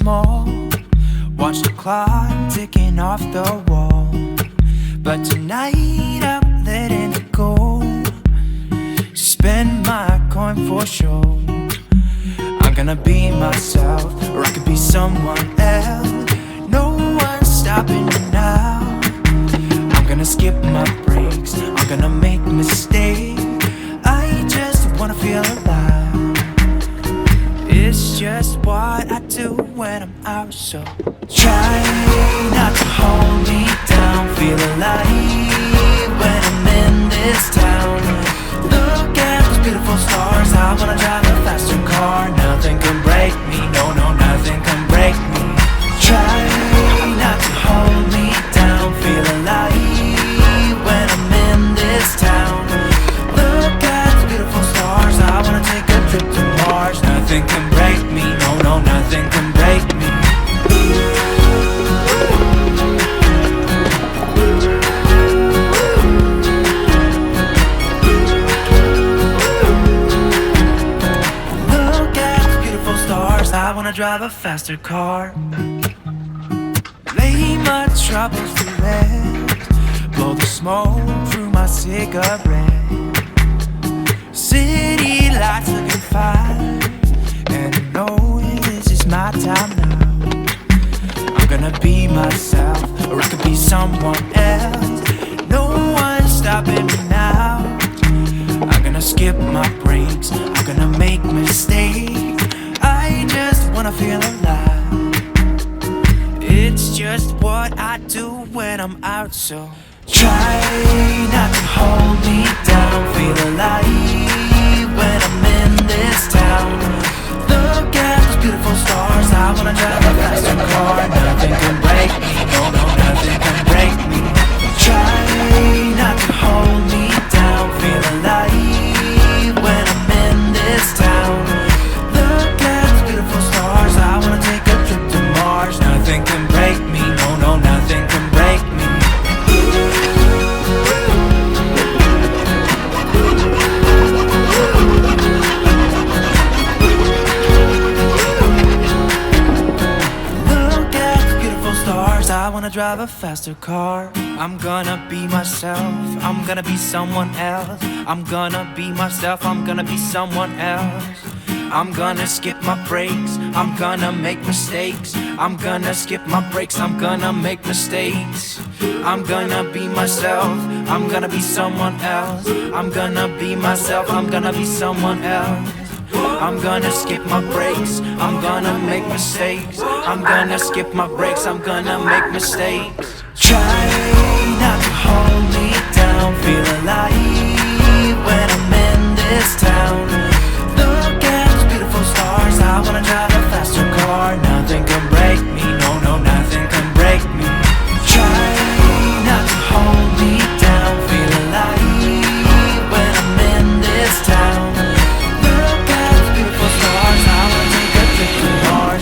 small. Watch the clock ticking off the wall. But tonight I'm letting it go. Spend my coin for sure. I'm gonna be myself, or I could be someone else. No one's stopping me now. I'm gonna skip my breaks, I'm gonna make mistakes. I just wanna feel alive. It's just what I do when I'm out, so try not to hold me down. Feel alive when I'm in this town. Look at those beautiful stars. I wanna drive a faster car. Nothing can break me, no, no, nothing can break me. Try not to hold me down. Feel alive when I'm in this town. Look at the beautiful stars. I wanna take a trip to Mars. Nothing can break me, no, no, nothing can break me. Look at the beautiful stars. I wanna drive a faster car. Lay my troubles to rest. Blow the smoke through my cigarette. City lights looking fine, and I know this is my time now. I'm gonna be myself, or I could be someone else. No one's stopping me now. I'm gonna skip my breaks, I'm gonna make mistakes. I just wanna feel alive. It's just what I do when I'm out, so try not to hold me down. Feel alive when I'm in this town. Look at those beautiful stars. I wanna drive a faster car. Nothing can break me, no, no, nothing can break me. Try not to hold me down. Feel alive when I'm in this town. Look at those beautiful stars. I wanna take a trip to Mars. Nothing can break me, no, no, nothing can break me. I wanna drive a faster car. I'm gonna be myself, I'm gonna be someone else. I'm gonna be myself, I'm gonna be someone else. I'm gonna skip my breaks, I'm gonna make mistakes. I'm gonna skip my breaks, I'm gonna make mistakes. I'm gonna be myself, I'm gonna be someone else. I'm gonna be myself, I'm gonna be someone else. I'm gonna skip my breaks, I'm gonna make mistakes. I'm gonna skip my breaks, I'm gonna make mistakes. Try not to hold me down. Feel alive when I'm in this town. Look at those beautiful stars. I wanna drive a faster car. Nothing can break me, no, no, nothing can break me. Try not to hold me down. Feel alive when I'm in this town.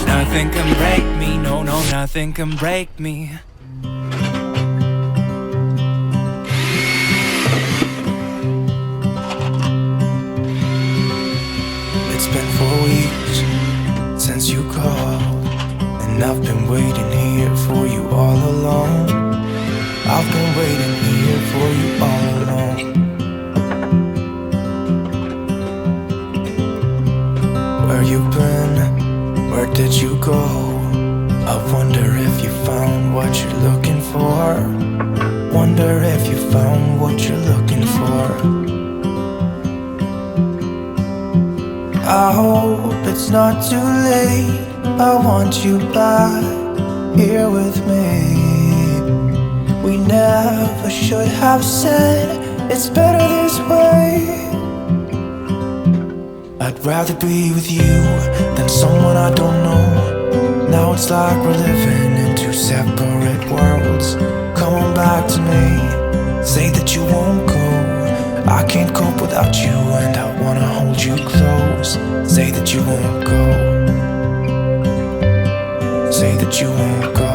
Nothing can break me, no, no, nothing can break me. It's been 4 weeks since you called, and I've been waiting here for you all along. I've been waiting here for you all along. Where you been? Where did you go? I wonder if you found what you're looking for. Wonder if you found what you're looking for. I hope it's not too late. I want you back here with me. We never should have said it's better this way. I'd rather be with you than someone I don't know. Now it's like we're living in two separate worlds. Come on back to me, say that you won't go. I can't cope without you, and I wanna hold you close. Say that you won't go. Say that you won't go.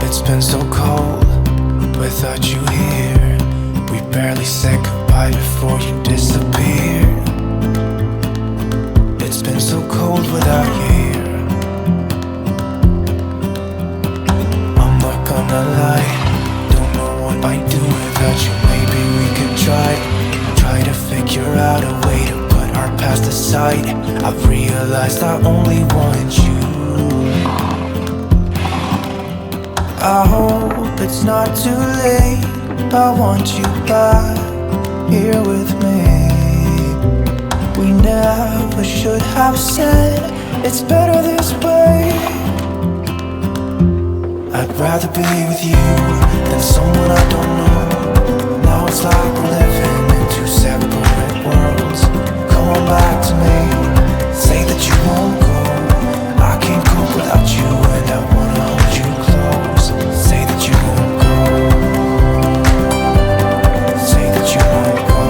It's been so cold past the sight, I've realized I only want you. I hope it's not too late, I want you back here with me. We never should have said it's better this way. I'd rather be with you than someone I don't know. Now it's like we're living in two separate worlds. Come on back to me, say that you won't go. I can't cope without you and I wanna hold you close. Say that you won't go. Say that you won't go.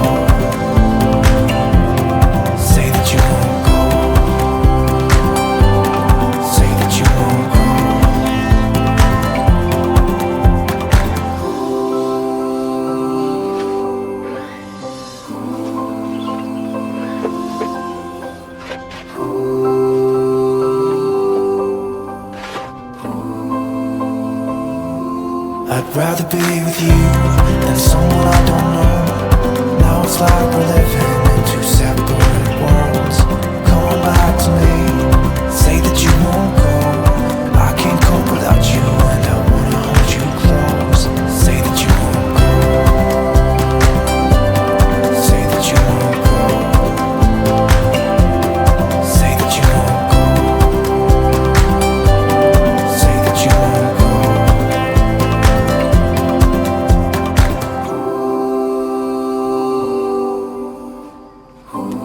Say that you won't go. Say that you won't go. I'd rather be with you than someone I don't know. Now it's like we're living in two separate worlds. Come on back to me, say that you won't go. I can't cope without you and I wanna hold you close. Say that you won't go. Say that you won't go. Say that you won't go. Say that you won't go. Oh.